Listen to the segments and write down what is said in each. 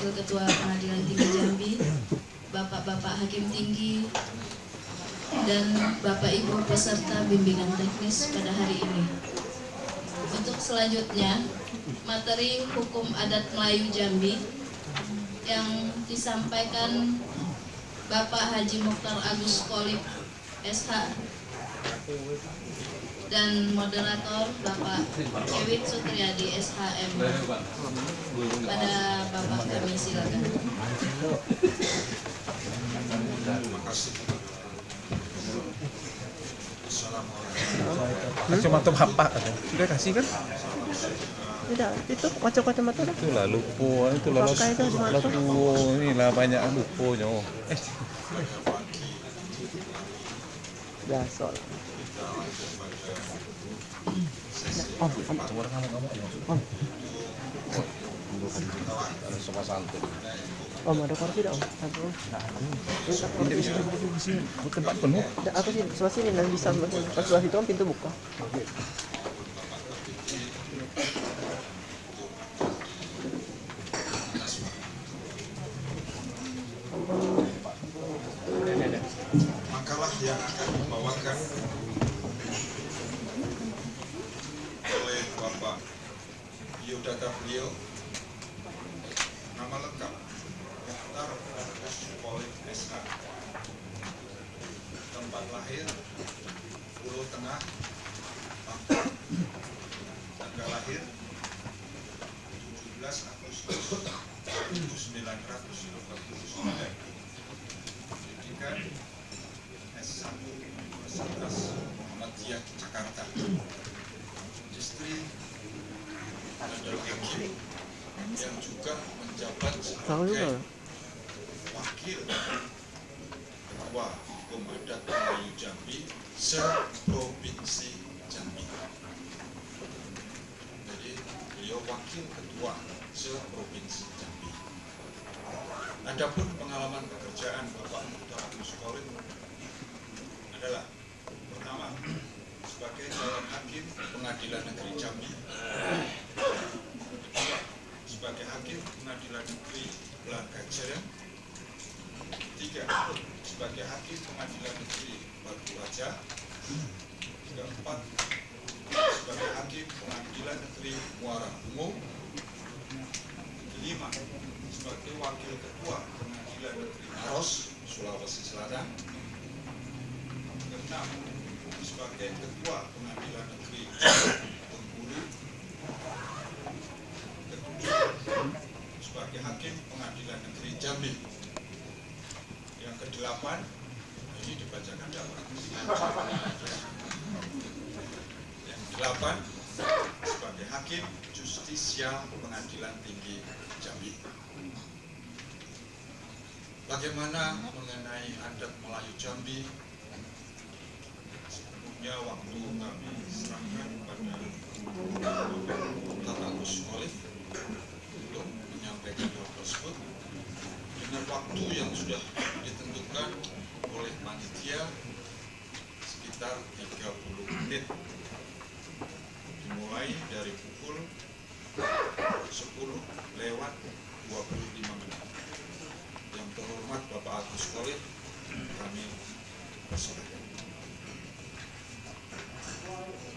Wakil Ketua Pengadilan Tinggi Jambi, Bapak-Bapak Hakim Tinggi, dan Bapak Ibu peserta bimbingan teknis pada hari ini. Untuk selanjutnya, materi hukum adat Melayu Jambi yang disampaikan Bapak Haji Mokhtar Agus Kholib SH dan moderator Bapak Kewit Sutriyadi SHM. Pada Bapak kami silakan. Terima kasih. Assalamualaikum. Kacamata bapak sudah kasih kan? Tidak, itu kacamata itu. Itulah lupo, itulah lupo, inilah banyak luponya. Biasa lah. Sopan santun. Ada kursi tidak? Tidak bisa di sini, tempat penuh. Aku sih sebelah sini dan bisa pas sebelah itu kan pintu buka. Makalah yang akan dibawakan oleh Bapak biodata beliau, nama lengkap Mokhtar Agus Kholib SH, tempat lahir Pulau Tengah, Bangkok, tanggal lahir 17 Agustus 1949, pendidikan S1 Universitas Muhammadiyah Jakarta, istri adalah hakim yang juga menjabat sebagai wakil ketua hukum adat Melayu Jambi se-provinsi Jambi. Jadi beliau wakil ketua se-provinsi Jambi. Adapun pengalaman pekerjaan Bapak Mokhtar Agus Kholib adalah pertama sebagai calon hakim Pengadilan Negeri Jambi, kedua sebagai hakim Pengadilan Negeri Belangkajaya, tiga sebagai hakim Pengadilan Negeri Batu Raja, keempat sebagai hakim Pengadilan Negeri Muara Bungo, kelima sebagai wakil ketua Pengadilan Negeri Maros, Sulawesi Selatan, keenam sebagai ketua Pengadilan Negeri Bengkulu, ketujuh sebagai hakim Pengadilan Negeri Jambi, yang kedelapan ini dibacakan dapat, yang delapan sebagai hakim Justisia Pengadilan Tinggi Jambi. Bagaimana mengenai adat Melayu Jambi? Sebelumnya waktu kami serahkan pada Mokhtar Agus Kholib untuk menyampaikan hal tersebut dengan waktu yang sudah ditentukan oleh panitia sekitar 30 menit, dimulai dari pukul 10:25. Yang terhormat Bapak Agus Kholib, kami persilakan.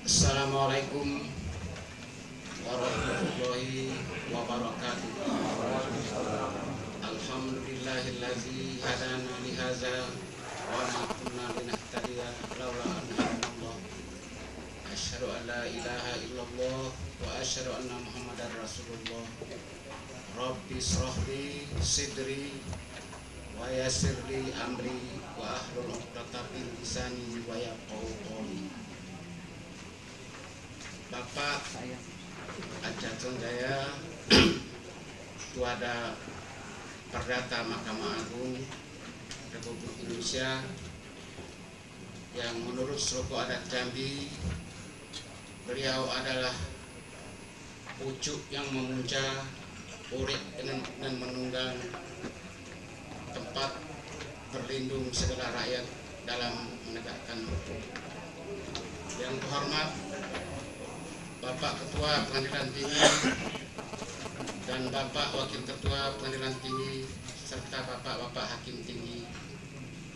Assalamualaikum warahmatullahi wabarakatuh. Alhamdulillahillazi hadana lihaza wa ma kunna linahtadiya laula an hadana. Asyhadu an la ilaha illallah wa asyhadu anna Muhammadar Rasulullah. Rabbi shrahli sidri wa yassirli amri wa ahlul 'uqdatam min lisani wa yafqahu qawli. Bapak Adjatun Jaya, Tuada Perdata Mahkamah Agung Republik Indonesia, yang menurut suku adat Jambi, beliau adalah pucuk yang memuncak, urip dan menunggang, tempat berlindung segala rakyat dalam menegakkan hukum. Yang terhormat Bapak Ketua Pengadilan Tinggi dan Bapak Wakil Ketua Pengadilan Tinggi serta Bapak-Bapak Hakim Tinggi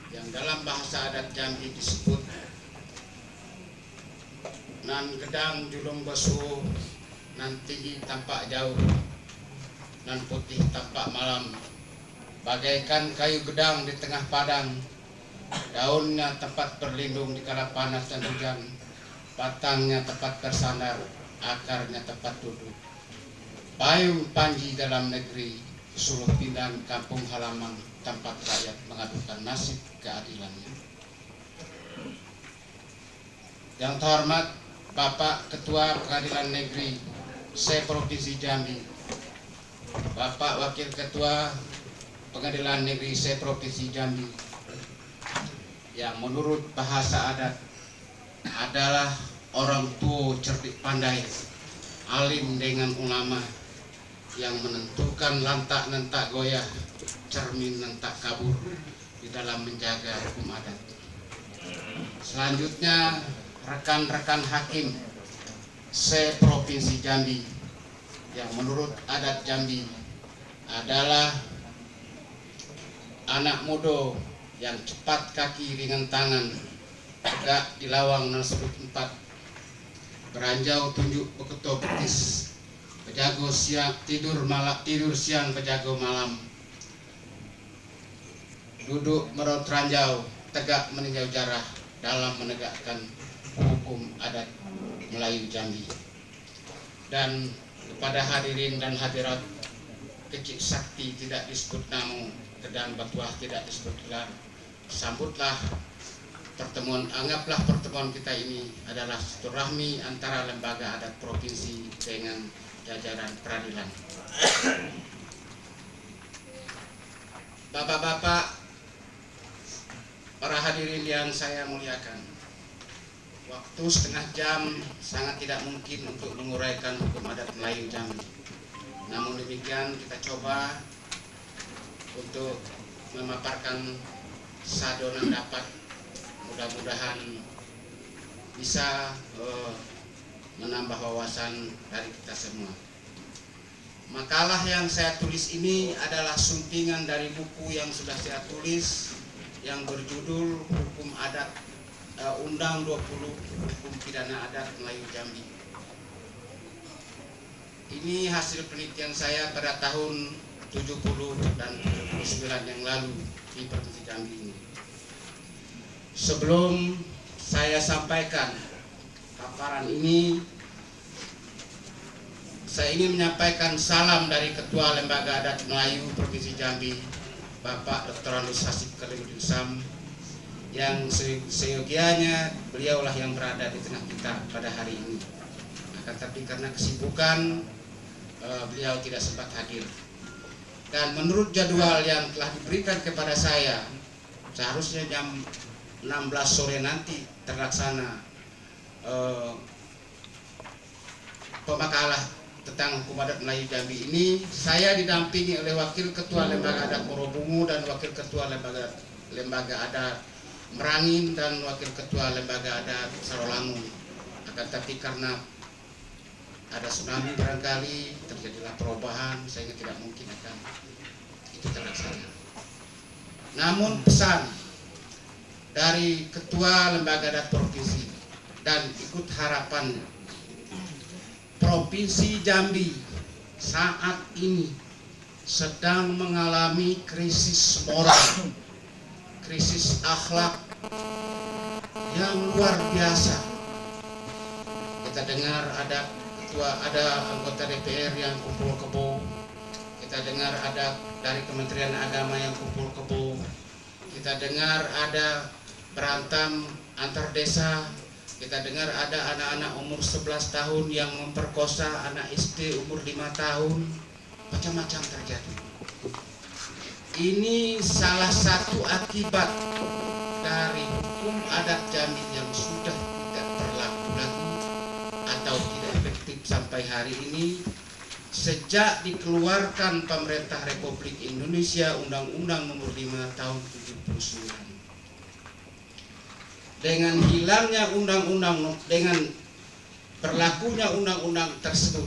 yang dalam bahasa adat Jambi disebut nan gedang julung besu, nan tinggi tampak jauh, nan putih tampak malam, bagaikan kayu gedang di tengah padang, daunnya tempat berlindung di kala panas dan hujan, batangnya tempat bersandar, akarnya tempat duduk. Payung panji dalam negeri, suluh pindang kampung halaman, tempat rakyat mengadukan nasib keadilannya. Yang terhormat Bapak Ketua Pengadilan Negeri se-Provinsi Jambi, Bapak Wakil Ketua Pengadilan Negeri se-Provinsi Jambi, yang menurut bahasa adat adalah orang tua cerdik pandai, alim dengan ulama, yang menentukan lantak nentak goyah, cermin nentak kabur di dalam menjaga hukum adat. Selanjutnya rekan-rekan hakim se-Provinsi Jambi yang menurut adat Jambi adalah anak muda yang cepat kaki ringan tangan, tegak di lawang nan sebut empat, beranjau tunjuk beketo betis, pejago siang tidur siang pejago malam, duduk merot ranjau, tegak meninjau jarah dalam menegakkan hukum adat Melayu Jambi. Dan kepada hadirin dan hadirat, kecik sakti tidak disebut namu, kedang batuah tidak disebut gelar. Sambutlah pertemuan, anggaplah pertemuan kita ini adalah silaturahmi antara lembaga adat provinsi dengan jajaran peradilan. Bapak-bapak, para hadirin yang saya muliakan, waktu setengah jam sangat tidak mungkin untuk menguraikan hukum adat Melayu Jambi. Namun demikian kita coba untuk memaparkan sadonan dapat, mudah-mudahan bisa menambah wawasan dari kita semua. Makalah yang saya tulis ini adalah suntingan dari buku yang sudah saya tulis yang berjudul Hukum Adat Undang 20 Hukum Pidana Adat Melayu Jambi. Ini hasil penelitian saya pada tahun 70 dan 79 yang lalu di Provinsi Jambi ini. Sebelum saya sampaikan paparan ini, saya ingin menyampaikan salam dari Ketua Lembaga Adat Melayu Provinsi Jambi, Bapak Dr. Andus Hasib Kalimudin Sam, yang seyogianya beliaulah yang berada di tengah kita pada hari ini. Akan tapi karena kesibukan beliau tidak sempat hadir. Dan menurut jadwal yang telah diberikan kepada saya, seharusnya jam 16 sore nanti terlaksana pemakalah tentang hukum adat Melayu Jambi ini. Saya didampingi oleh Wakil Ketua Lembaga Adat Morobungu dan Wakil Ketua Lembaga Adat Merangin dan Wakil Ketua Lembaga Adat Sarolangun. Akan tapi karena ada tsunami barangkali, terjadilah perubahan, sehingga tidak mungkin akan itu terlaksana. Namun pesan dari Ketua Lembaga Adat Provinsi dan ikut harapan Provinsi Jambi saat ini sedang mengalami krisis moral, krisis akhlak yang luar biasa. Kita dengar ada anggota DPR yang kumpul kebo, kita dengar ada dari Kementerian Agama yang kumpul kebo, kita dengar ada berantem antar desa, kita dengar ada anak-anak umur 11 tahun yang memperkosa anak SD umur 5 tahun, macam-macam terjadi. Ini salah satu akibat dari hukum adat Jambi yang sudah tidak berlaku lagi atau tidak efektif sampai hari ini sejak dikeluarkan pemerintah Republik Indonesia Undang-Undang Nomor 5 Tahun 79. Dengan hilangnya undang-undang, dengan berlakunya undang-undang tersebut,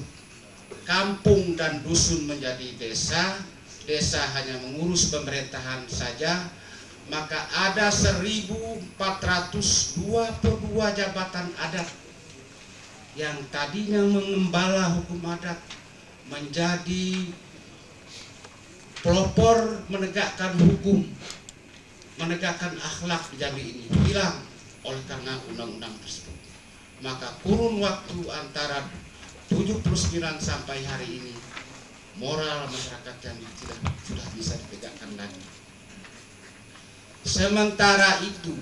kampung dan dusun menjadi desa, desa hanya mengurus pemerintahan saja, maka ada 1422 jabatan adat yang tadinya mengembala hukum adat menjadi pelopor menegakkan hukum, menegakkan akhlak di Jambi ini hilang oleh karena undang-undang tersebut. Maka kurun waktu antara 79 sampai hari ini moral masyarakat Jambi sudah bisa ditegakkan lagi. Sementara itu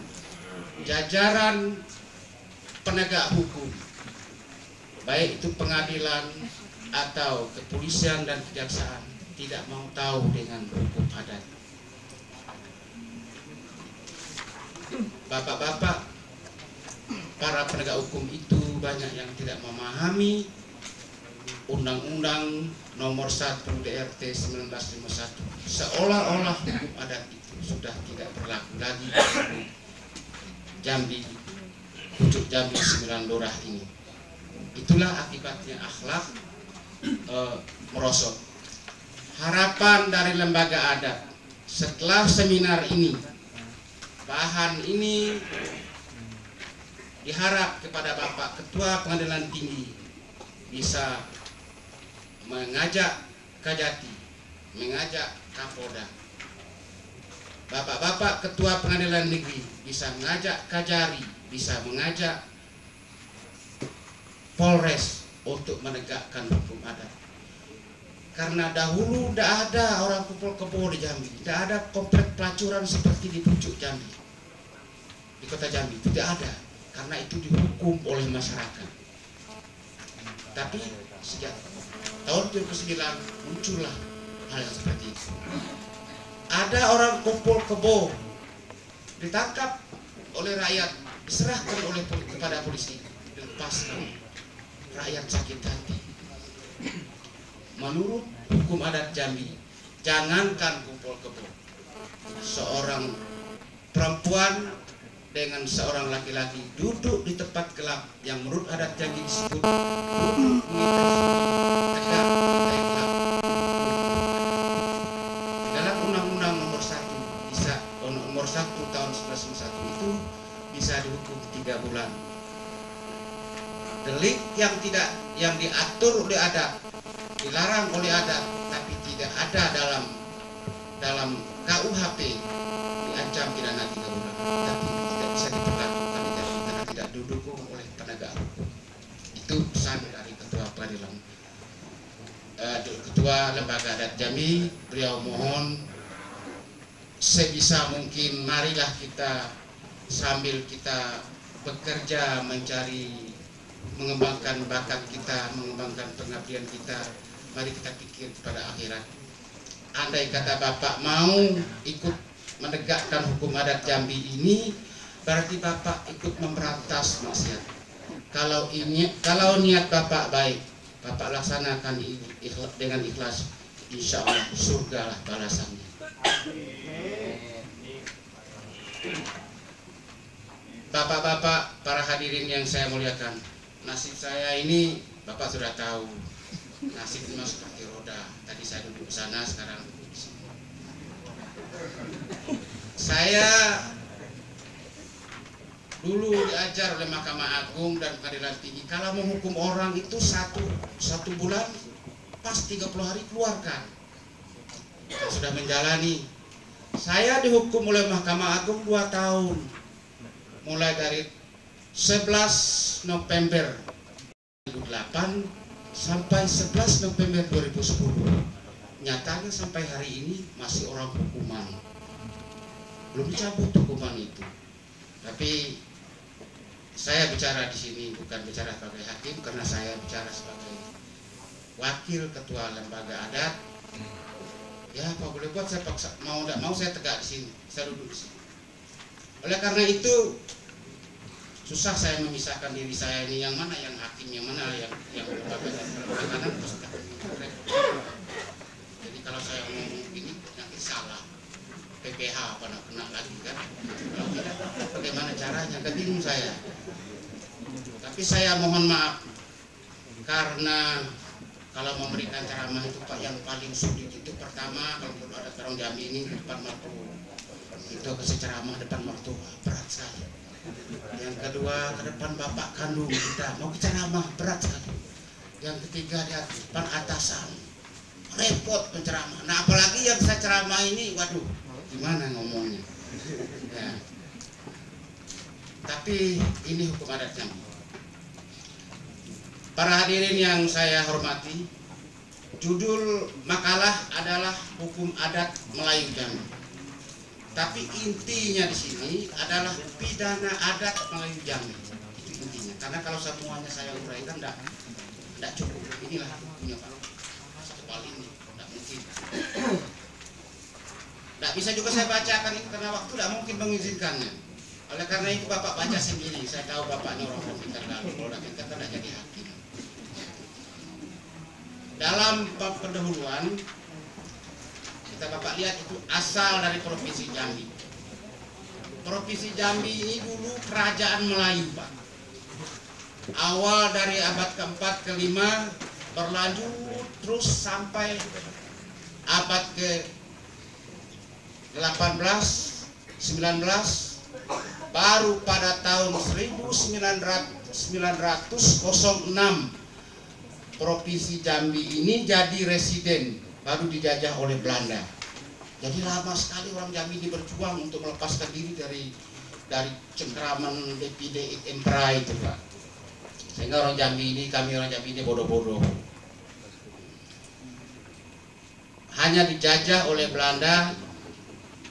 jajaran penegak hukum, baik itu pengadilan atau kepolisian dan kejaksaan, tidak mau tahu dengan hukum adat. Bapak-bapak para penegak hukum itu banyak yang tidak memahami Undang-Undang Nomor 1 DRT 1951, seolah-olah hukum adat itu sudah tidak berlaku lagi di Jambi, pucuk Jambi 9 Lurah ini. Itulah akibatnya akhlak merosot. Harapan dari lembaga adat setelah seminar ini, bahan ini diharap kepada Bapak Ketua Pengadilan Tinggi bisa mengajak Kajati, mengajak Kapolda, Bapak-bapak Ketua Pengadilan Negeri bisa mengajak Kajari, bisa mengajak Polres untuk menegakkan hukum adat. Karena dahulu tidak ada orang kumpul kebo di Jambi, tidak ada komplek pelacuran seperti di pucuk Jambi, di kota Jambi, tidak ada, karena itu dihukum oleh masyarakat. Tapi sejak tahun 2009 muncullah hal yang seperti itu. Ada orang kumpul kebo ditangkap oleh rakyat, diserahkan kepada polisi, dilepaskan. Rakyat sakit hati. Menurut hukum adat Jambi, jangankan kumpul kebo, seorang perempuan dengan seorang laki-laki duduk di tempat gelap yang menurut adat Jambi disebut duduk tegak gelap. Dalam Undang-Undang Nomor 1 tahun 1991 itu bisa dihukum 3 bulan. Delik yang diatur oleh adat, dilarang oleh adat, tapi tidak ada dalam KUHP, diancam pidana 3 bulan, tapi tidak bisa diperlakukan di Jambi karena tidak didukung oleh penegak hukum. Itu pesan dari Ketua Pengadilan, Ketua Lembaga Adat Jambi. Beliau mohon sebisa mungkin marilah kita sambil kita bekerja mencari, mengembangkan bakat kita, mengembangkan pengabdian kita, mari kita pikir pada akhirat. Andai kata Bapak mau ikut menegakkan hukum adat Jambi ini, berarti Bapak ikut memberantas maksiat. Kalau niat Bapak baik, Bapak laksanakan dengan ikhlas, insya Allah surgalah balasannya. Bapak-bapak, para hadirin yang saya muliakan, nasib saya ini Bapak sudah tahu, nasib memang seperti roda. Tadi saya duduk di sana, sekarang duduk di sini. Saya dulu diajar oleh Mahkamah Agung dan Pengadilan Tinggi, kalau menghukum orang itu satu bulan pas 30 hari keluarkan. Saya sudah menjalani. Saya dihukum oleh Mahkamah Agung 2 tahun, mulai dari 11 November 2008 sampai 11 November 2010. Nyatanya sampai hari ini masih orang hukuman, belum dicabut hukuman itu. Tapi saya bicara di sini bukan bicara sebagai hakim, karena saya bicara sebagai wakil ketua lembaga adat. Ya apa boleh buat, saya paksa, mau tidak mau saya tegak di sini, saya duduk di sini. Oleh karena itu susah saya memisahkan diri saya ini, yang mana yang hakim, yang mana yang lembaga kanan. Jadi kalau saya ngomong ini nanti salah, PPH apa nak kena lagi kan? Kalau tidak, bagaimana caranya? Bingung saya. Tapi saya mohon maaf karena kalau memberikan ceramah itu Pak, yang paling sulit itu pertama kalau ada orang Jambi ini depan mertua. Itu kasih ceramah depan mertua berat sekali. Yang kedua ke depan bapak kandung kita mau ceramah berat sekali. Yang ketiga di depan atasan repot penceramah. Nah apalagi yang saya ceramah ini, waduh gimana ngomongnya ya. Tapi ini hukum adat Jambi. Para hadirin yang saya hormati, judul makalah adalah hukum adat Melayu Jambi. Tapi intinya di sini adalah pidana adat Melayu Jambi. Itu intinya. Karena kalau semuanya saya uraikan tidak cukup. Inilah punya Pak. Satu kali ini tidak mungkin. Tidak bisa juga saya bacakan ini karena waktu tidak mungkin mengizinkannya. Oleh karena itu Bapak baca sendiri. Saya tahu Bapaknya orang pintar lalu. Kalau tidak pintar tidak jadi hakim. Dalam pendahuluan kita Bapak lihat itu asal dari Provinsi Jambi. Provinsi Jambi ini dulu kerajaan Melayu Pak. Awal dari abad ke-4 ke-5 berlanjut terus sampai abad ke-18, 19, baru pada tahun 1906 Provinsi Jambi ini jadi residen, baru dijajah oleh Belanda. Jadi lama sekali orang Jambi ini berjuang untuk melepaskan diri dari cengkraman Lepide Empera itu Pak. Sehingga orang Jambi ini, kami orang Jambi ini bodoh-bodoh. Hanya dijajah oleh Belanda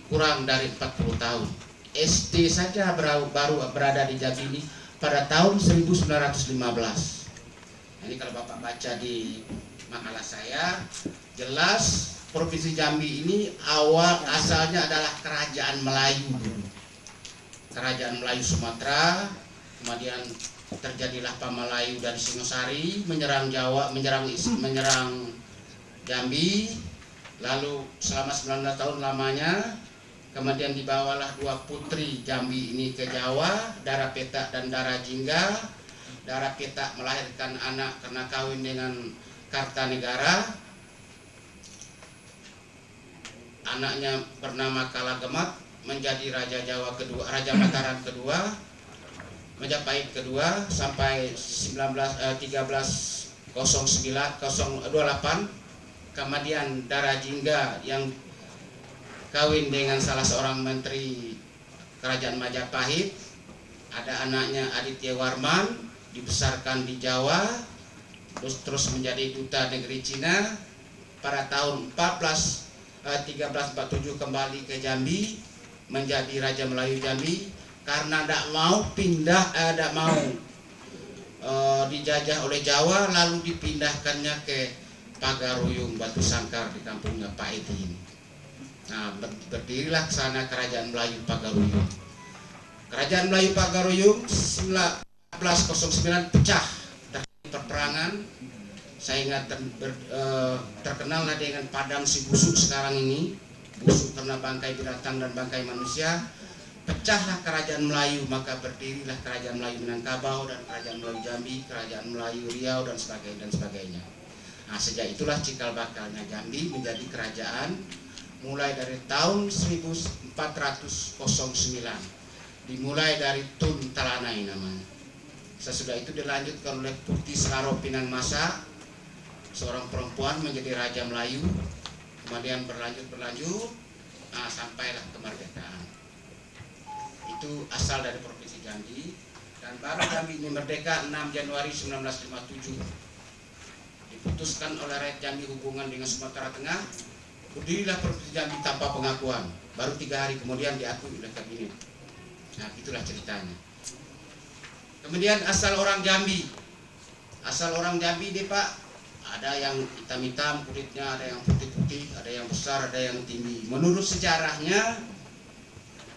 kurang dari 40 tahun. SD saja baru berada di Jambi ini pada tahun 1915. Ini kalau Bapak baca di makalah saya, jelas Provinsi Jambi ini awal asalnya adalah kerajaan Melayu dulu. Kerajaan Melayu Sumatera, kemudian terjadilah Pamalayu dari Singosari menyerang Jawa, menyerang Jambi. Lalu selama 19 tahun lamanya, kemudian dibawalah dua putri Jambi ini ke Jawa, Dara Petak dan Dara Jingga. Dara Petak melahirkan anak karena kawin dengan Kartanegara. Anaknya bernama Kalagemat, menjadi Raja Jawa kedua, Raja Mataram kedua, Majapahit kedua sampai 1309 028. Kemudian Dara Jingga yang kawin dengan salah seorang menteri kerajaan Majapahit. Ada anaknya Aditya Warman, dibesarkan di Jawa, terus menjadi duta negeri Cina. Pada tahun 1347 kembali ke Jambi, menjadi Raja Melayu Jambi karena tidak mau pindah, tidak mau dijajah oleh Jawa, lalu dipindahkannya ke Pagaruyung Batu Sangkar di kampungnya Pak Edi ini. Nah, berdirilah ke sana Kerajaan Melayu Pagaruyung. Kerajaan Melayu Pagaruyung 1909 pecah terjadi perperangan. Saya ingat terkenallah dengan Padang Si Busuk sekarang ini, busuk karena bangkai binatang dan bangkai manusia. Pecahlah Kerajaan Melayu, maka berdirilah Kerajaan Melayu Minangkabau dan Kerajaan Melayu Jambi, Kerajaan Melayu Riau dan sebagainya. Nah, sejak itulah cikal bakalnya Jambi menjadi kerajaan mulai dari tahun 1409. Dimulai dari Tun Talanai namanya. Sesudah itu dilanjutkan oleh Putih Selaro Pinang Masa, seorang perempuan menjadi Raja Melayu. Kemudian berlanjut, nah, sampailah kemerdekaan. Itu asal dari Provinsi Jambi. Dan baru Jambi ini merdeka 6 Januari 1957. Diputuskan oleh rakyat Jambi hubungan dengan Sumatera Tengah. Berdirilah Provinsi Jambi tanpa pengakuan. Baru 3 hari kemudian diakui oleh kabinet. Nah, itulah ceritanya. Kemudian asal orang Jambi. Asal orang Jambi ini Pak, ada yang hitam-hitam kulitnya, ada yang putih-putih, ada yang besar, ada yang tinggi. Menurut sejarahnya,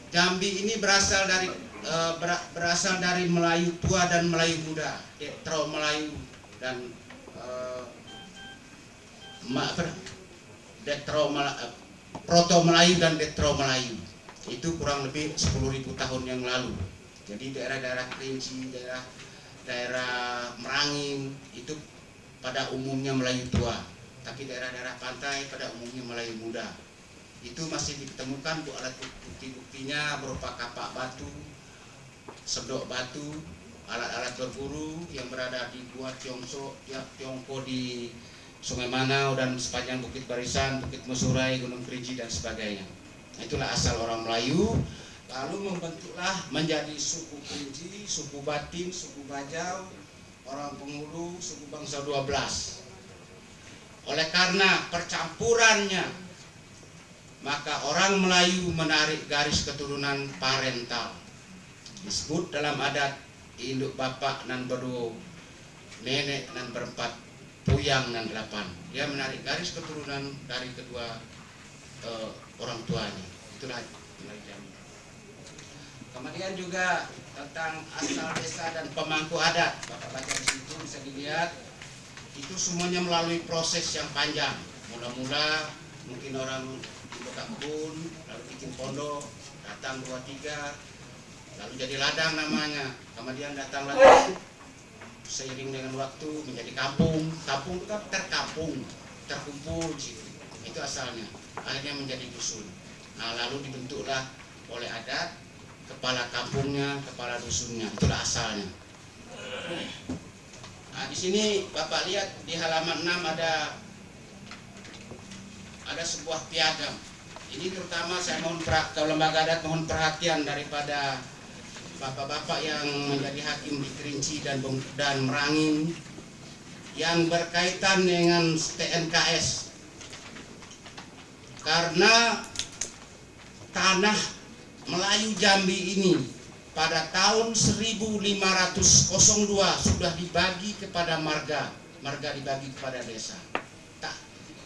Jambi ini berasal dari Melayu tua dan Melayu muda, Detro Melayu dan Proto Melayu dan Detro Melayu. Itu kurang lebih 10.000 tahun yang lalu. Jadi daerah-daerah Kerinci, daerah Merangin itu pada umumnya Melayu tua, tapi daerah-daerah pantai pada umumnya Melayu muda. Itu masih ditemukan alat bukti-buktinya berupa kapak batu, sedok batu, alat-alat berburu yang berada di Gua Tiongko di Sungai Manau dan sepanjang Bukit Barisan, Bukit Musurai, Gunung Kerinci dan sebagainya. Itulah asal orang Melayu. Lalu membentuklah menjadi suku Kerinci, suku Batin, suku Bajau, orang Penghulu, suku bangsa 12. Oleh karena percampurannya, maka orang Melayu menarik garis keturunan parental. Disebut dalam adat induk bapak nan berdua, nenek nan berempat, puyang nan 8. Dia menarik garis keturunan dari kedua orang tuanya. Itulah Melayu Jambi. Kemudian juga tentang asal desa dan pemangku adat. Bapak baca di situ bisa dilihat, itu semuanya melalui proses yang panjang. Mula-mula mungkin orang buka kebun, lalu bikin pondok, datang 2-3, lalu jadi ladang namanya. Kemudian datang lagi seiring dengan waktu menjadi kampung. Kampung itu kan terkampung, terkumpul di situ. Itu asalnya. Akhirnya menjadi dusun. Nah, lalu dibentuklah oleh adat kepala kampungnya, kepala dusunnya. Itulah asalnya. Nah, di sini Bapak lihat di halaman 6 ada sebuah piagam. Ini terutama saya mohon ke lembaga adat mohon perhatian daripada bapak-bapak yang menjadi hakim di Kerinci dan Merangin yang berkaitan dengan TNKS. Karena tanah Melayu Jambi ini pada tahun 1502 sudah dibagi kepada marga dibagi kepada desa. Tak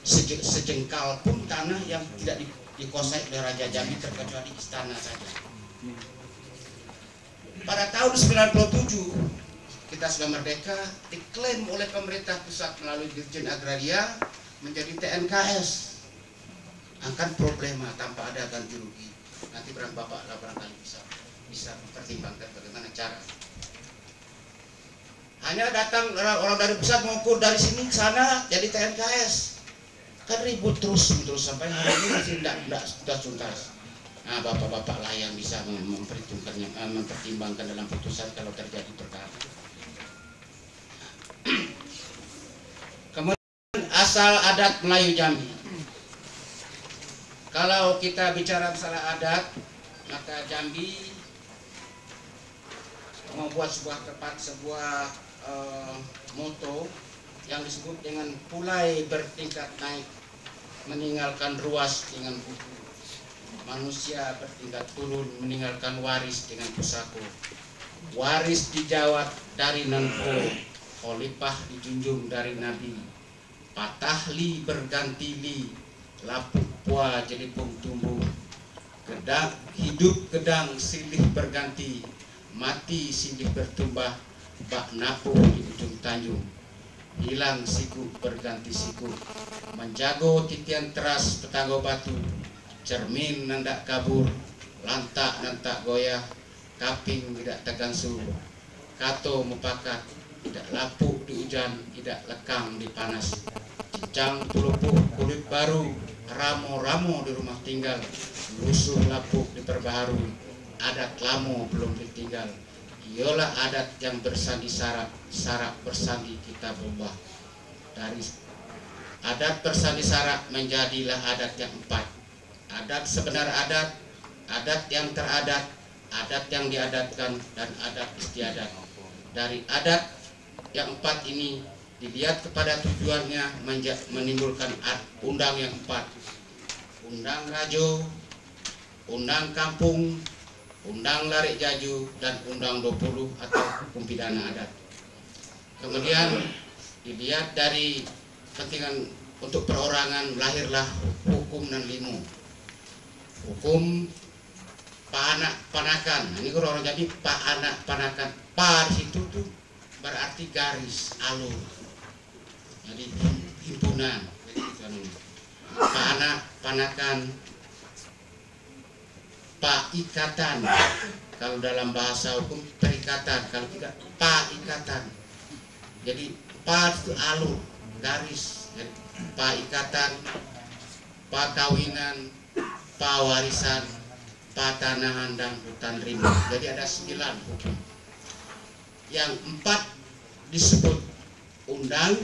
sejengkal pun tanah yang tidak dikuasai oleh Raja Jambi terkecuali istana saja. Pada tahun 97 kita sudah merdeka, diklaim oleh pemerintah pusat melalui Dirjen Agraria menjadi TNKS. Akan problema tanpa ada ganti rugi. Nanti barangkali bisa mempertimbangkan bagaimana cara. Hanya datang orang dari pusat mengukur dari sini ke sana jadi TNKS. Kan ribut terus sampai hari ini masih tidak tuntas. Nah, bapak-bapak lah yang bisa mempertimbangkan dalam putusan kalau terjadi perkara. Kemudian asal adat Melayu Jambi. Kalau kita bicara masalah adat, maka Jambi membuat sebuah moto yang disebut dengan pulai bertingkat naik, meninggalkan ruas dengan buku. Manusia bertingkat turun, meninggalkan waris dengan pusako. Waris dijawab dari nanpo, khalifah dijunjung dari nabi. Patahli berganti li, lapuk pua jadi pung tumbuh. Hidup gedang silih berganti, mati silih bertumbah. Bak napuh di ujung tanjung, hilang siku berganti siku. Menjago titian teras petanggo batu, cermin nandak kabur, lantak nantak goyah. Kaping tidak tegang suhu, kato mupakat, tidak lapuk di hujan, tidak lekang di panas. Cincang tulupuh kulit baru, ramo-ramo di rumah tinggal, lusuh lapuk diperbaharui, adat lamo belum ditinggal. Ialah adat yang bersandi sarap bersandi kita berubah. Dari adat bersandi sarap menjadilah adat yang 4. Adat sebenar adat, adat yang teradat, adat yang diadatkan, dan adat istiadat. Dari adat yang 4 ini dilihat kepada tujuannya menimbulkan undang yang 4. Undang Rajo, undang kampung, undang larik jaju, dan undang 20 atau hukum pidana adat. Kemudian dilihat dari kepentingan untuk perorangan, lahirlah hukum nan limu. Hukum panak panakan. Ini kalau orang jadi panak panakan. Pa di situ tuh berarti garis, alur. Jadi himpunan. Panak panakan. Ikatan, kalau dalam bahasa hukum perikatan, kalau tidak ikatan. Jadi Pa itu alur, garis, pa ikatan, pa kawinan, pa warisan, pa tanahan dan hutan rimba. Jadi ada 9 hukum. Yang 4 disebut undang,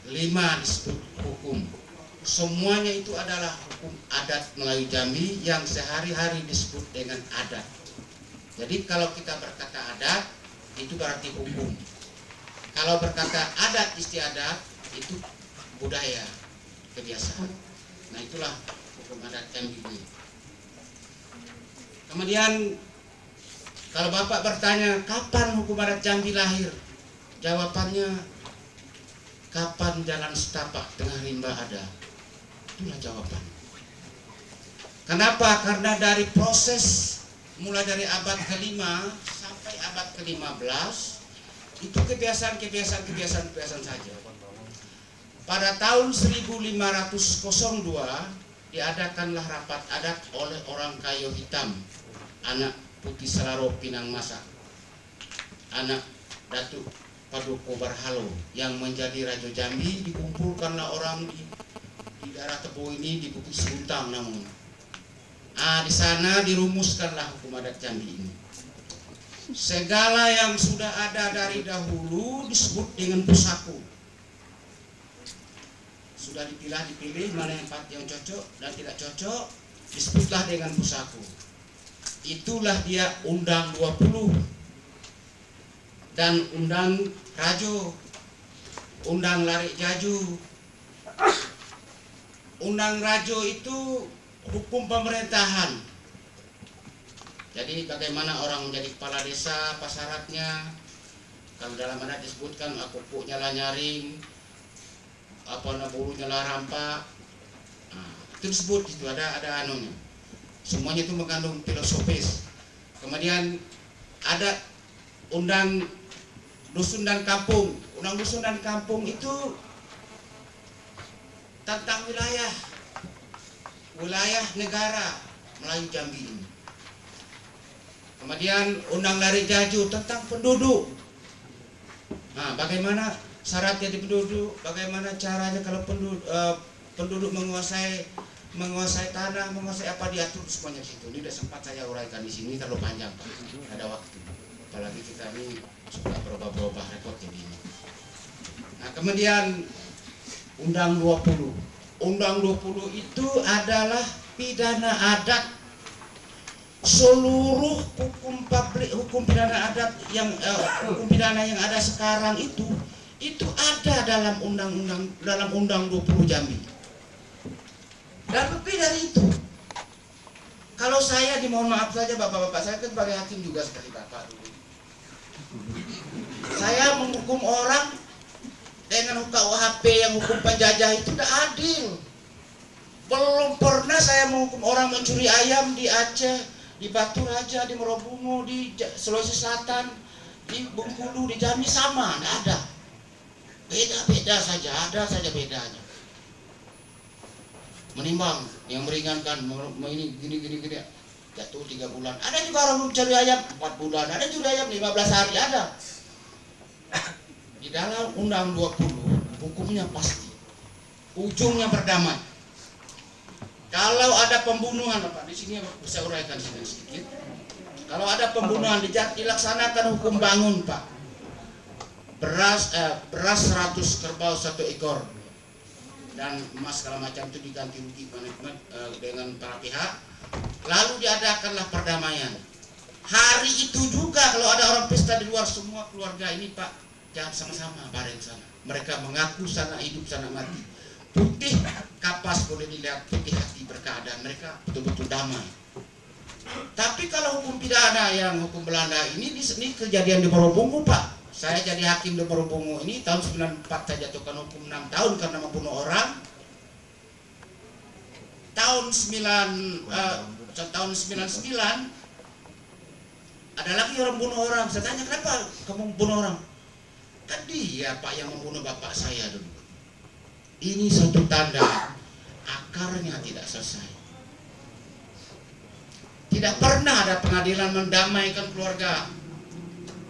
5 disebut hukum. Semuanya itu adalah hukum adat Melayu Jambi yang sehari-hari disebut dengan adat. Jadi kalau kita berkata adat, itu berarti hukum. Kalau berkata adat istiadat, itu budaya, kebiasaan. Nah itulah hukum adat Jambi ini. Kemudian kalau Bapak bertanya kapan hukum adat Jambi lahir, jawabannya kapan jalan setapak tengah rimba ada. Itulah jawaban. Kenapa? Karena dari proses mulai dari abad ke-5 sampai abad ke-15 itu kebiasaan saja. Pada tahun 1502 diadakanlah rapat adat oleh orang Kayo Hitam, anak Putih Selaro Pinang Masak, anak Datuk Paduko Barhalo yang menjadi Raja Jambi. Dikumpulkanlah orang di daerah Tebo ini, di Bukit Sintang namun. Di sana dirumuskanlah hukum adat Jambi ini. Segala yang sudah ada dari dahulu disebut dengan pusaku. Sudah dipilih mana yang cocok dan tidak cocok, disebutlah dengan pusaku. Itulah dia Undang 20 dan Undang Rajo, Undang Larik Jaju. Undang Rajo itu hukum pemerintahan. Jadi bagaimana orang menjadi kepala desa, apa syaratnya. Kalau dalam adat disebutkan akupuk nyala nyaring, bulu nyala rampak. Itu disebut, itu ada anunya. Semuanya itu mengandung filosofis. Kemudian ada undang dusun dan kampung. Undang dusun dan kampung itu tentang wilayah negara Melayu Jambi ini. Kemudian Undang Larik Jaju tentang penduduk. Bagaimana syaratnya di penduduk, bagaimana caranya kalau penduduk menguasai tanah, menguasai apa, diatur semuanya di situ. Ini tidak sempat saya uraikan di sini, terlalu panjang Pak. Ada waktu. Apalagi kita ini suka berubah-ubah repot jadi ini. Nah, kemudian Undang 20. Undang 20 itu adalah pidana adat. Seluruh hukum pidana adat hukum pidana yang ada sekarang itu ada dalam Undang 20 Jambi. Dan lebih dari itu, kalau saya dimohon maaf saja bapak-bapak, saya kan sebagai hakim juga seperti bapak dulu. Saya menghukum orang dengan KUHP yang hukum penjajah itu tidak adil. Belum pernah saya menghukum orang mencuri ayam di Aceh, di Batu Raja, di Merobungo, di Sulawesi Selatan, di Bengkulu, di Jambi sama, tidak ada. Beda-beda saja, ada saja bedanya. Menimbang yang meringankan ini gini jatuh 3 bulan. Ada juga orang mencuri ayam 4 bulan, ada juga ayam 15 hari ada. Di dalam Undang 20 hukumnya pasti, ujungnya berdamai. Kalau ada pembunuhan, Pak, di sini saya uraikan sedikit. Kalau ada pembunuhan dilaksanakan hukum bangun, Pak. Beras 100 kerbau 1 ekor dan emas segala macam itu diganti rugi dengan para pihak. Lalu diadakanlah perdamaian. Hari itu juga kalau ada orang pesta di luar, semua keluarga ini Pak jangan sama-sama bareng sana. Mereka mengaku sana hidup sana mati. Putih kapas boleh dilihat, putih hati berkeadaan, mereka betul-betul damai. Tapi kalau hukum pidana yang hukum Belanda ini kejadian di Merobungo Pak. Saya jadi hakim di Merobungo ini tahun 94 saya jatuhkan hukum 6 tahun karena membunuh orang. Tahun 99 ada lagi orang bunuh orang. Saya tanya, kenapa kamu bunuh orang? Kan dia Pak yang membunuh bapak saya dulu. Ini satu tanda akarnya tidak selesai. Tidak pernah ada pengadilan mendamaikan keluarga.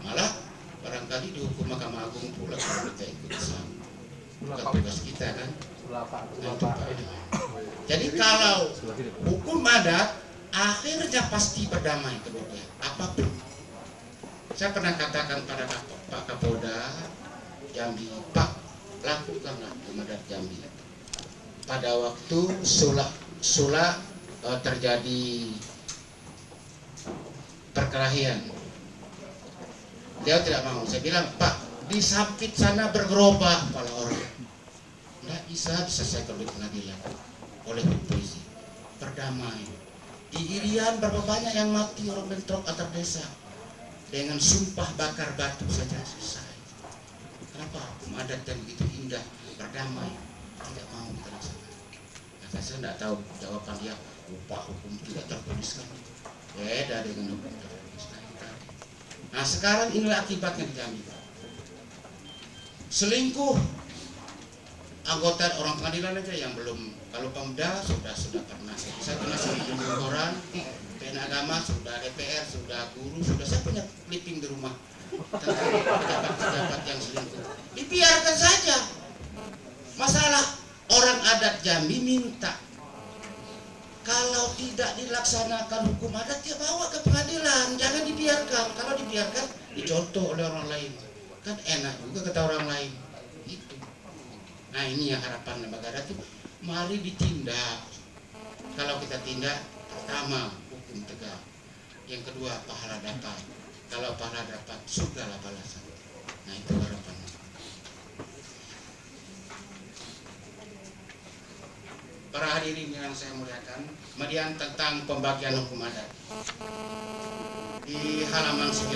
Malah barangkali dihukum Mahkamah Agung pula kalau kita ikut Islam. Bukan tugas kita kan. Nah, itu, Pak. Jadi kalau hukum adat akhirnya pasti berdamai kedua pihak apapun. Saya pernah katakan pada Pak Kapolda Jambi, Pak, lakukanlah hukum adat Jambi. Pada waktu sulak terjadi perkelahian, dia tidak mau. Saya bilang, Pak, di Sampit sana bergerobak kepala orang, tidak bisa diselesaikan oleh pengadilan, oleh polisi. Berdamai. Di Irian berapa banyak yang mati orang bentrok antar desa, dengan sumpah bakar batu saja selesai. Kenapa hukum adat yang begitu indah, berdamai, tidak mau kita laksanakan? Kata saya tidak tahu jawaban dia. Upah hukum tidak tertuliskan, beda dengan hukum tertulis. Nah sekarang inilah akibatnya di Jambi. Selingkuh anggota orang pengadilan aja yang belum. Kalau Pemda sudah pernah. Saya pernah di koran, PN Agama sudah, DPR sudah, guru sudah. Saya punya clipping di rumah tentang pejabat-pejabat yang selingkuh. Dibiarkan saja. Masalah orang adat Jambi minta kalau tidak dilaksanakan hukum adat, dia bawa ke pengadilan. Jangan dibiarkan. Kalau dibiarkan, dicontoh oleh orang lain. Kan enak juga kata orang lain. Itu. Nah ini yang harapan lembaga adat itu. Mari ditindak. Kalau kita tindak, pertama hukum tegak. Yang kedua pahala dapat. Kalau pahala dapat, surga lah balasan. Nah itu harapannya. Para hadirin yang saya muliakan, kemudian tentang pembagian hukum adat di halaman 9.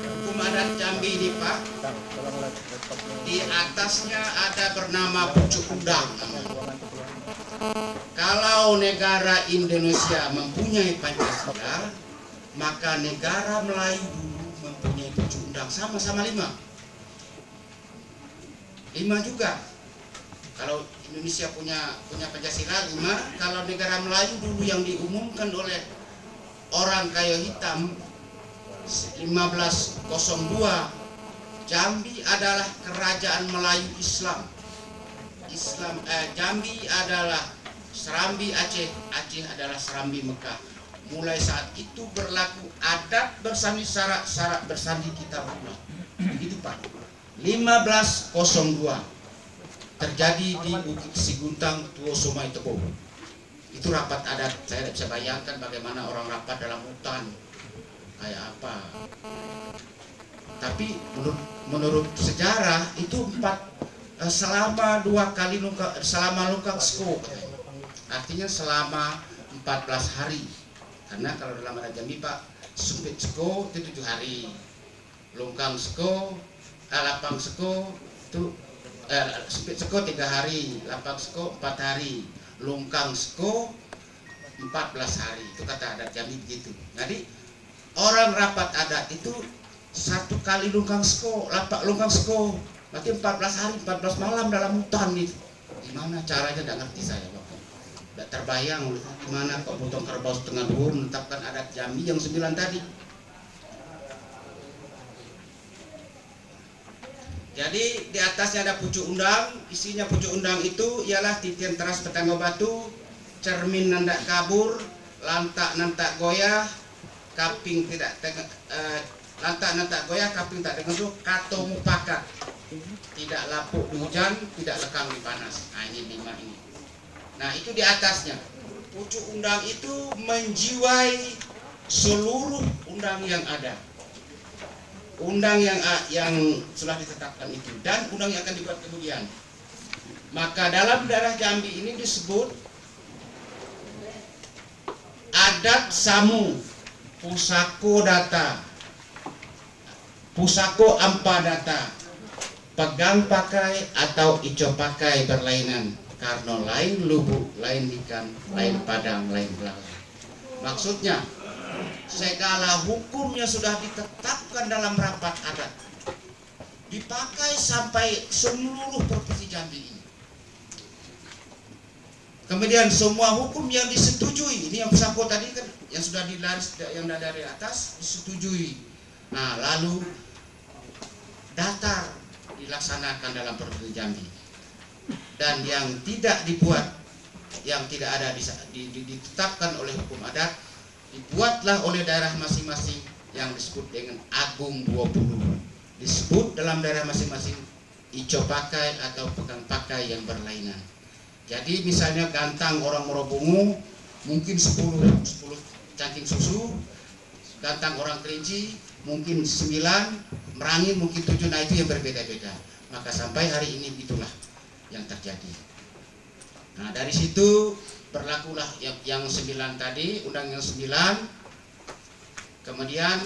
Hukum adat Jambi ini Pak, di atasnya ada bernama pucuk undang. Kalau negara Indonesia mempunyai Pancasila, maka negara Melayu dulu mempunyai pucuk undang, sama-sama 5 juga. Kalau Indonesia punya Pancasila 5, kalau negara Melayu dulu yang diumumkan oleh orang kayu hitam 1502, Jambi adalah kerajaan Melayu Islam. Jambi adalah Serambi Aceh, Aceh adalah Serambi Mekah. Mulai saat itu berlaku adat bersandi syarat bersandi kitab pula. Itu Pak. 1502 terjadi di Bukit Siguntang, Tuo Somai Tebo. Itu rapat adat. Saya tidak bisa bayangkan bagaimana orang rapat dalam hutan kayak apa. Tapi menurut sejarah itu selama 2 kali selama lungkang sko, artinya selama 14 hari. Karena kalau dalam adat Jambi Pak, sumpit sko itu 7 hari, lungkang sko, lapang sko itu sumpit sko 3 hari, lapang sko 4 hari, lungkang sko 14 hari. Itu kata adat Jambi begitu. Jadi orang rapat adat itu 1 kali lungkang sko, lungkang sko, berarti 14 hari, 14 malam dalam hutan itu. Gimana caranya tidak ngerti saya Bapak. Tidak terbayang gimana kok potong kerbau setengah 2 menetapkan adat Jambi yang 9 tadi. Jadi di atasnya ada pucuk undang, isinya pucuk undang itu ialah titian teras petangga batu, cermin nandak kabur, lantak nantak goyah, kaping tidak lantak nantak goyah, kaping tak dengenduk, kato mupakat, tidak lapuk di hujan, tidak lekang di panas. Nah ini 5 ini. Nah itu di atasnya. Pucuk undang itu menjiwai seluruh undang yang ada. Undang yang sudah ditetapkan itu dan undang yang akan dibuat kemudian. Maka dalam daerah Jambi ini disebut adat samu, pusako data, pusako ampa data, pegang pakai atau ico pakai berlainan, karena lain lubuk, lain ikan, lain padang, lain belalang. Maksudnya segala hukumnya sudah ditetapkan dalam rapat adat, dipakai sampai seluruh provinsi Jambi ini. Kemudian semua hukum yang disetujui, ini yang pusako tadi kan yang sudah dilaris yang dari atas disetujui. Nah, lalu datar dilaksanakan dalam Provinsi Jambi, dan yang tidak dibuat, yang tidak ada ditetapkan oleh hukum adat, dibuatlah oleh daerah masing-masing yang disebut dengan Agung 20. Disebut dalam daerah masing-masing ijo pakai atau pegang pakai yang berlainan. Jadi misalnya gantang orang Morobungu mungkin 10 cangking susu, gantang orang Kerinci mungkin 9, Merangin mungkin 7, nah itu yang berbeda-beda. Maka sampai hari ini itulah yang terjadi. Nah, dari situ berlakulah yang 9 tadi, undang yang 9, kemudian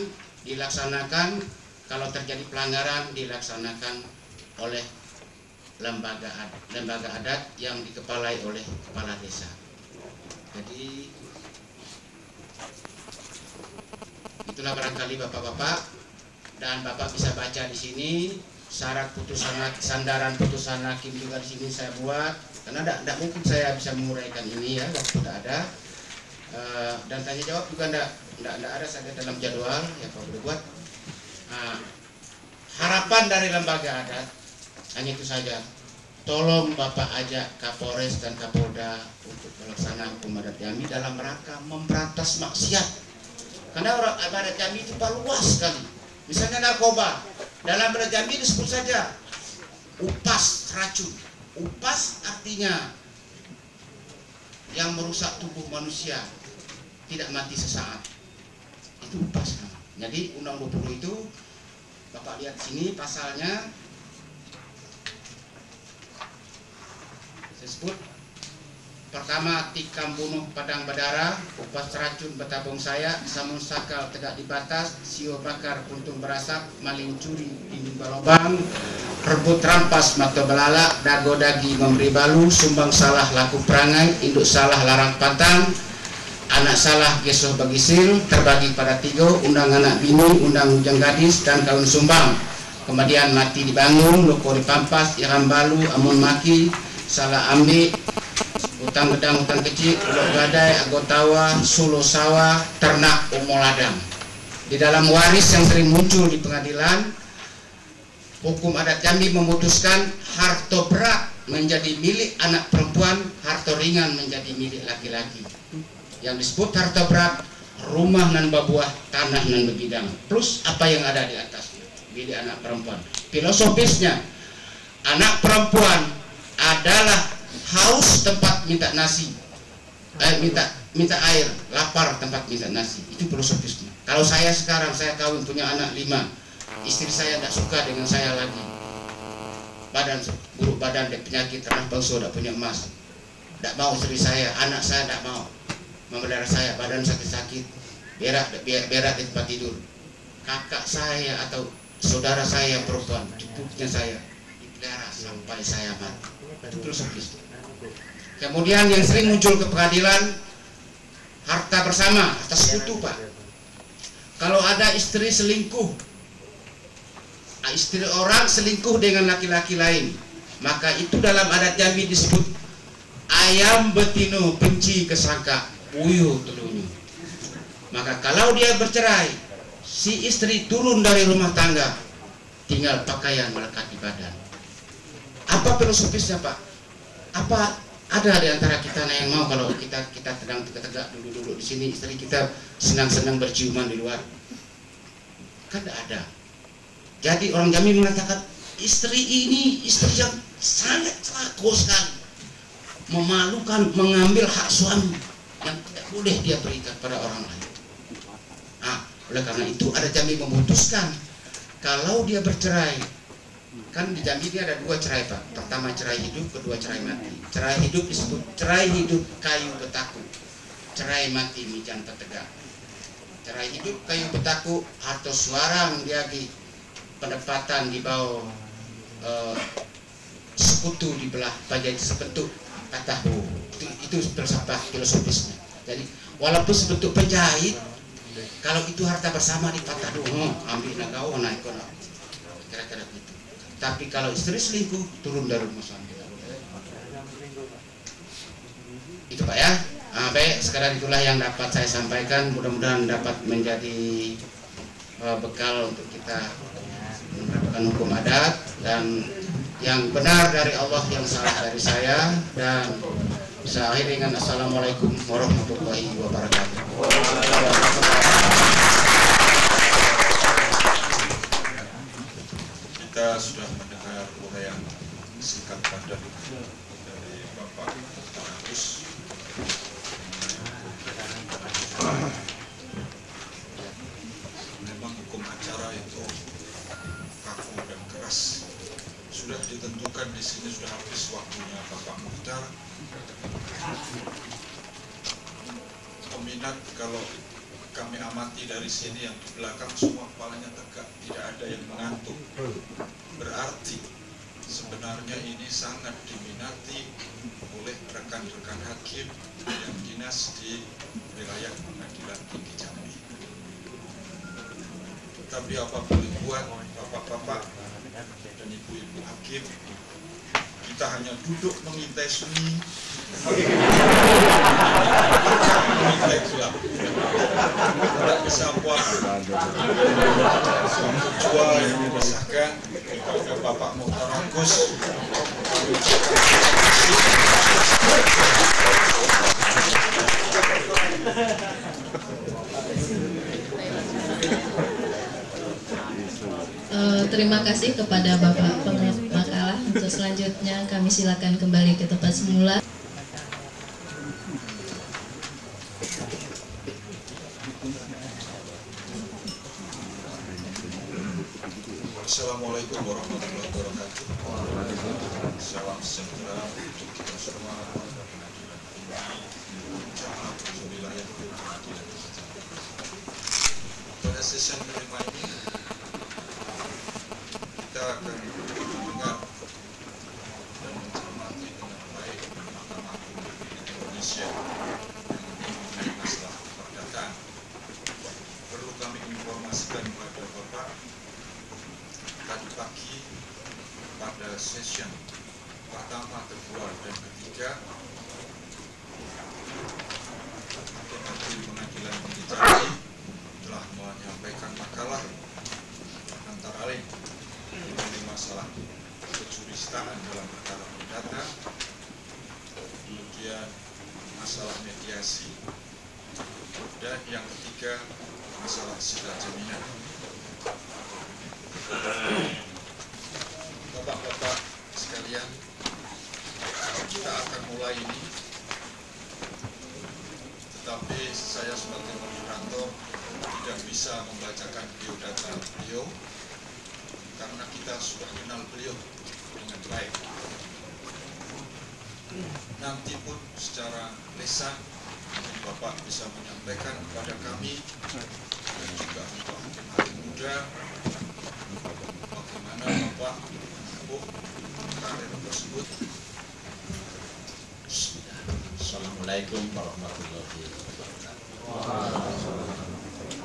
dilaksanakan kalau terjadi pelanggaran dilaksanakan oleh lembaga adat yang dikepalai oleh kepala desa. Jadi itulah barangkali bapak-bapak, dan bapak bisa baca di sini syarat putusan, sandaran putusan hakim juga di sini saya buat, karena tidak mungkin saya bisa menguraikan ini ya, tidak ada. Dan tanya jawab juga tidak ada saja dalam jadwal ya Pak boleh buat. Harapan dari lembaga adat hanya itu saja. Tolong Bapak ajak Kapolres dan Kapolda untuk melaksanakan hukum adat Jambi dalam rangka memberantas maksiat. Karena orang adat Jambi itu luas sekali. Misalnya narkoba, dalam adat Jambi disebut saja upas racun. Upas artinya yang merusak tubuh manusia, tidak mati sesaat. Itu upas. Jadi Undang 20 itu Bapak lihat sini pasalnya disebut pertama tikam bunuh padang badara, upas racun betabung saya, samun sakal tegak di batas, sio bakar puntung berasap, maling curi dinding balobang, rebut rampas mata belalak, dago dagi memberi balu, sumbang salah laku perangai, induk salah larang pantang, anak salah gesoh bagisil, terbagi pada 3, undang anak bini, undang ujang gadis, dan kawin sumbang. Kemudian mati dibangun, loko dipampas, iram balu, amun maki, salah ambil, utang gedang, utang kecil, ulok gadai, agotawa, sulu sawah, ternak, umoladang. Di dalam waris yang sering muncul di pengadilan, hukum adat Jambi memutuskan harto berat menjadi milik anak perempuan, harto ringan menjadi milik laki-laki. Yang disebut harta berat, rumah nan babuah, tanah nan bebidang, plus apa yang ada di atasnya, milik anak perempuan. Filosofisnya, anak perempuan adalah haus tempat minta nasi, minta air, lapar tempat minta nasi. Itu filosofisnya. Kalau saya sekarang, saya kawin punya anak 5, istri saya tidak suka dengan saya lagi, buruk badan, penyakit, ranah bangsa, tidak punya emas, tidak mau istri saya, anak saya tidak mau memelihara saya, badan sakit-sakit, berak di tempat tidur. Kakak saya atau saudara saya yang perempuan, cukupnya saya dipelihara sampai saya mati. Itu filosofis. Kemudian yang sering muncul ke pengadilan, harta bersama, harta sekutu Pak. Kalau ada istri selingkuh, istri orang selingkuh dengan laki-laki lain, maka itu dalam adat Jambi disebut ayam betino benci kesangka, uyuh telunyu. Maka kalau dia bercerai, si istri turun dari rumah tangga, tinggal pakaian melekat di badan. Apa filosofisnya Pak? Apa ada di antara kita yang mau kalau kita sedang tegak dulu di sini, istri kita senang-senang berciuman di luar? Kan tidak ada. Jadi orang Jambi mengatakan istri ini istri yang sangat celaka sekali, memalukan, mengambil hak suami yang tidak boleh dia berikan pada orang lain. Oleh karena itu ada Jambi memutuskan kalau dia bercerai, kan di Jambi dia ada 2 cerai Pak. Pertama cerai hidup, kedua cerai mati. Cerai hidup disebut cerai hidup kayu betaku, cerai mati mijan petegak. Cerai hidup kayu betaku, harto suarang diagi, pendapatan di bawah sekutu dibelah pajak sebentuk katahu. Itu filosofisnya. Jadi walaupun sebentuk penjahit, kalau itu harta bersama dipatah dulu, ambil nagau naik kono, kira-kira gitu. Tapi kalau istri selingkuh, turun dari rumah suami. Itu Pak ya. Baik, sekarang itulah yang dapat saya sampaikan. Mudah-mudahan dapat menjadi bekal untuk kita menerapkan hukum adat, dan yang benar dari Allah, yang salah dari saya. Dan saya akhiri dengan assalamualaikum warahmatullahi wabarakatuh. Kita sudah mendengar uraian singkat padat dari Bapak Dr. Agus. Memang hukum acara itu kaku dan keras. Sudah ditentukan di sini, sudah habis waktunya Bapak Muhtar. Peminat kalau kami amati dari sini, yang di belakang semua kepalanya tegak, tidak ada yang mengantuk. Berarti sebenarnya ini sangat diminati oleh rekan-rekan hakim yang dinas di wilayah Pengadilan Tinggi Jambi. Tapi apa boleh buat, bapak-bapak dan ibu-ibu hakim, kita hanya duduk mengintai sunyi, mengintai gelap, tidak bisa apa-apa. Dua yang dibesarkan kepada Bapak Muhtar Agus, kami ucapkan terima kasih kepada Bapak Pemakalah. Untuk selanjutnya kami silakan kembali ke tempat semula. Assalamualaikum warahmatullahi wabarakatuh. Salam sejahtera untuk kita semua, warga Pengadilan Tinggi Jambi, wilayah Pengadilan Tinggi Jambi. Pada sesi kelima ini kita akan mendengar dan mencermati dengan baik Mahkamah Agung Republik Indonesia yang mengenai masalah keperdataan. Perlu kami informasikan kepada Bapak, tadi pagi pada sesi pertama, kedua, dan ketiga, Hakim Pengadilan Tinggi Jambi telah menyampaikan makalah antara lain mengenai masalah kejuristaan dalam perkara perdata, kemudian masalah mediasi, dan yang ketiga masalah sila jaminan. Bapak-bapak sekalian, kita akan mulai ini, tetapi saya sebagai moderator tidak bisa membacakan biodata beliau karena kita sudah kenal beliau dengan baik. Nanti pun secara lisan mungkin Bapak bisa menyampaikan kepada kami dan juga untuk hakim muda bagaimana Bapak menempuh karir tersebut. Assalamualaikum warahmatullahi wabarakatuh.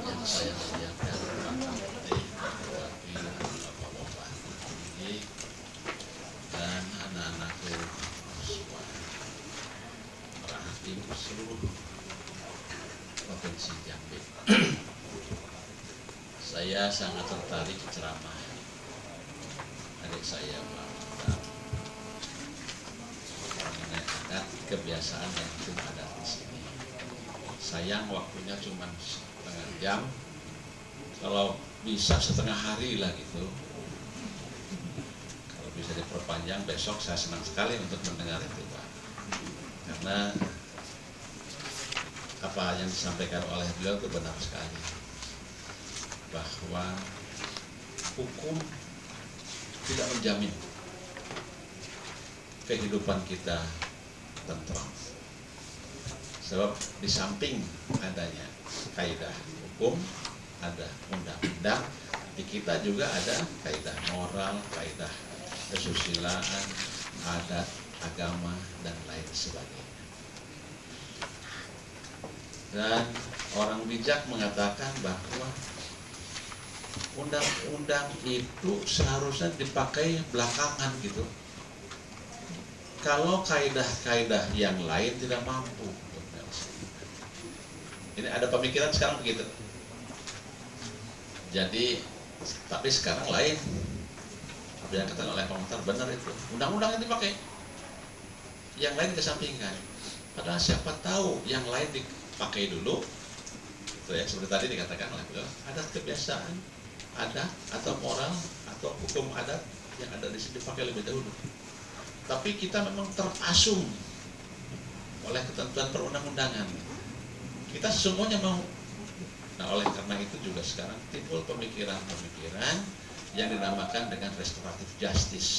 Yang saya muliakan bapak-bapak ini dan anak-anakku semua, para hakim seluruh provinsi Jambi. Saya sangat tertarik ceramah adik saya Pak Muhtar mengenai adat kebiasaan yang cuma ada di sini. Sayang waktunya cuma setengah jam. Kalau bisa setengah hari lah gitu. Kalau bisa diperpanjang besok, saya senang sekali untuk mendengar itu Pak. Karena apa yang disampaikan oleh beliau itu benar sekali, bahwa hukum tidak menjamin kehidupan kita tentram. Sebab di samping adanya kaidah hukum, ada undang-undang, di kita juga ada kaidah moral, kaidah kesusilaan, adat, agama, dan lain sebagainya. Dan orang bijak mengatakan bahwa undang-undang itu seharusnya dipakai belakangan gitu, kalau kaidah-kaidah yang lain tidak mampu. Ini ada pemikiran sekarang begitu. Jadi tapi sekarang lain. Apa yang katakan oleh Pak Muhtar benar itu. Undang-undang yang dipakai, yang lain kesampingkan. Padahal siapa tahu yang lain dipakai dulu. Itu ya, seperti tadi dikatakan oleh beliau, adat kebiasaan, adat atau moral atau hukum adat yang ada di sini dipakai lebih dahulu. Tapi kita memang terpasung oleh ketentuan perundang-undangan. Kita semuanya mau. Nah, oleh karena itu juga sekarang timbul pemikiran-pemikiran yang dinamakan dengan restoratif justice.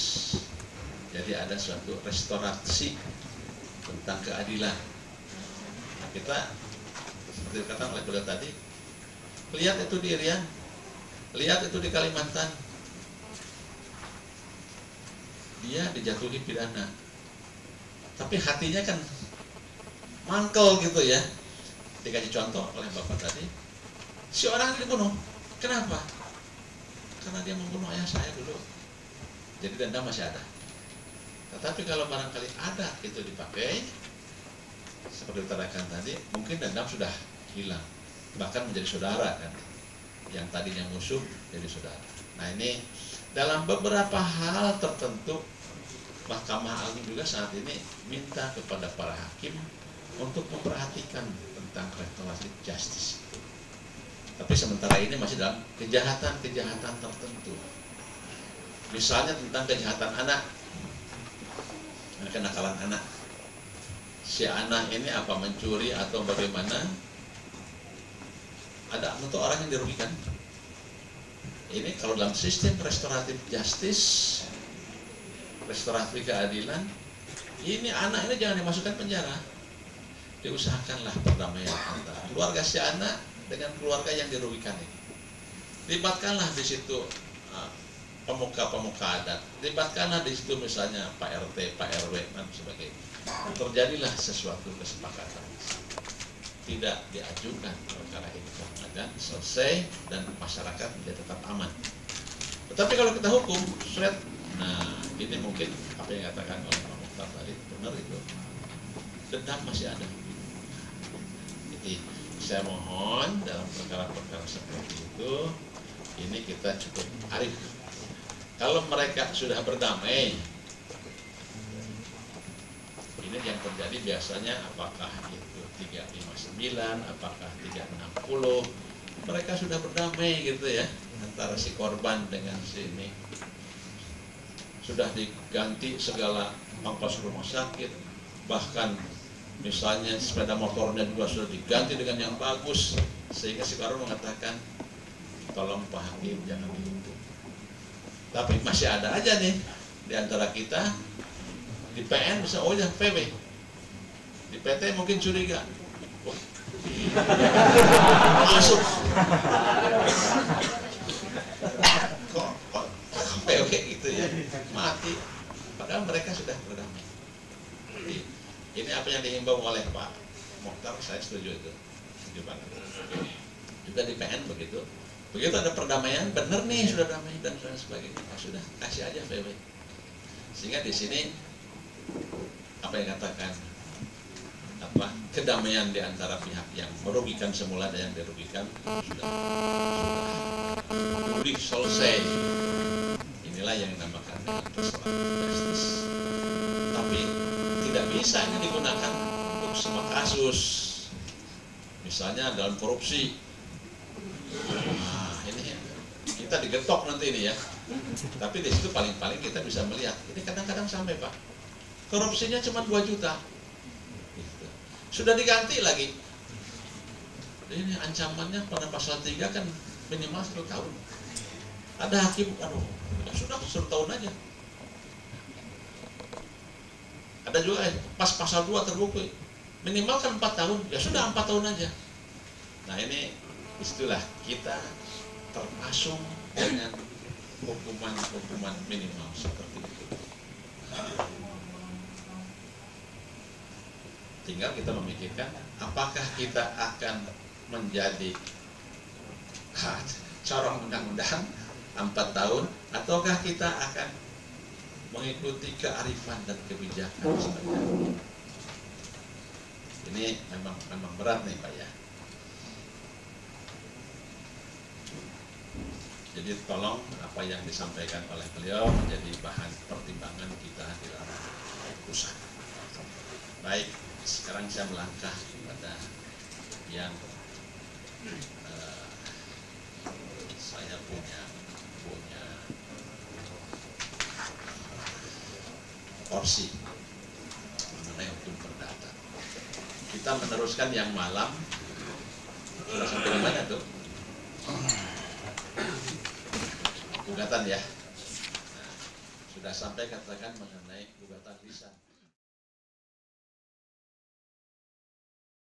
Jadi ada suatu restorasi tentang keadilan. Nah, kita seperti dikatakan oleh beliau tadi, lihat itu di Irian, lihat itu di Kalimantan, dia dijatuhi pidana, tapi hatinya kan mangkel gitu ya. Dikasih contoh oleh Bapak tadi, si orang ini dibunuh, kenapa? Karena dia membunuh ayah saya dulu, jadi dendam masih ada. Tetapi kalau barangkali ada itu dipakai, seperti diterangkan tadi, mungkin dendam sudah hilang, bahkan menjadi saudara kan, yang tadinya musuh jadi saudara. Nah ini dalam beberapa hal tertentu, Mahkamah Agung juga saat ini minta kepada para hakim untuk memperhatikan tentang restoratif justice. Tapi sementara ini masih dalam kejahatan-kejahatan tertentu. Misalnya tentang kejahatan anak, kenakalan anak. Si anak ini apa mencuri atau bagaimana, ada untuk orang yang dirugikan. Ini kalau dalam sistem restoratif justice, restoratif keadilan, ini anak ini jangan dimasukkan penjara. Diusahakanlah perdamaian antara keluarga si anak dengan keluarga yang dirugikan ini. Libatkanlah di situ pemuka-pemuka adat, libatkanlah di situ misalnya Pak RT, Pak RW dan sebagainya. Terjadilah sesuatu kesepakatan. Tidak diajukan perkara ini ke pengadilan, selesai dan masyarakat dia tetap aman. Tetapi kalau kita hukum, nah ini mungkin apa yang dikatakan oleh Pak Muhtar tadi benar itu, dendam masih ada. Jadi saya mohon dalam perkara-perkara seperti itu, ini kita cukup arif. Kalau mereka sudah berdamai, ini yang terjadi biasanya apakah itu 359, apakah 360, mereka sudah berdamai gitu ya, antara si korban dengan si ini. Sudah diganti segala ongkos rumah sakit, bahkan misalnya sepeda motornya juga sudah diganti dengan yang bagus, sehingga si korban mengatakan, tolong Pak Hakim jangan dihukum. Tapi masih ada aja nih di antara kita, di PN bisa, oh ya PW, di PT mungkin curiga, masuk kok PW gitu ya, mati, padahal mereka sudah berdamai. Jadi ini apa yang dihimbau oleh Pak Muhtar, saya setuju itu. Juga di PN begitu. Begitu ada perdamaian, benar nih sudah damai dan sebagainya, sudah kasih aja PW. Sehingga di sini apa yang katakan kedamaian di antara pihak yang merugikan semula dan yang dirugikan sudah selesai. Inilah yang dinamakan restoratif justice. Tapi tidak bisa ini digunakan untuk semua kasus. Misalnya dalam korupsi, nah ini kita digetok nanti ini ya. Tapi di situ paling-paling kita bisa melihat, ini kadang-kadang sampai Pak, korupsinya cuma 2 juta, gitu. Sudah diganti lagi. Ini ancamannya pada pasal 3 kan minimal 1 tahun. Ada hakim, aduh, ya sudah 1 tahun aja. Ada juga pas pasal 2 terbukti minimal kan 4 tahun, ya sudah 4 tahun aja. Nah ini istilah kita terpasung dengan hukuman minimal seperti itu. Tinggal kita memikirkan apakah kita akan menjadi corong undang-undang 4 tahun ataukah kita akan mengikuti kearifan dan kebijakan sebenarnya. Ini memang berat nih Pak ya. Jadi tolong apa yang disampaikan oleh beliau menjadi bahan pertimbangan kita di dalam keputusan. Baik, sekarang saya melangkah kepada yang saya punya porsi mengenai hukum perdata. Kita meneruskan yang malam. Sudah sampai di mana tuh? Gugatan ya. Nah, sudah sampai katakan mengenai gugatan lisan.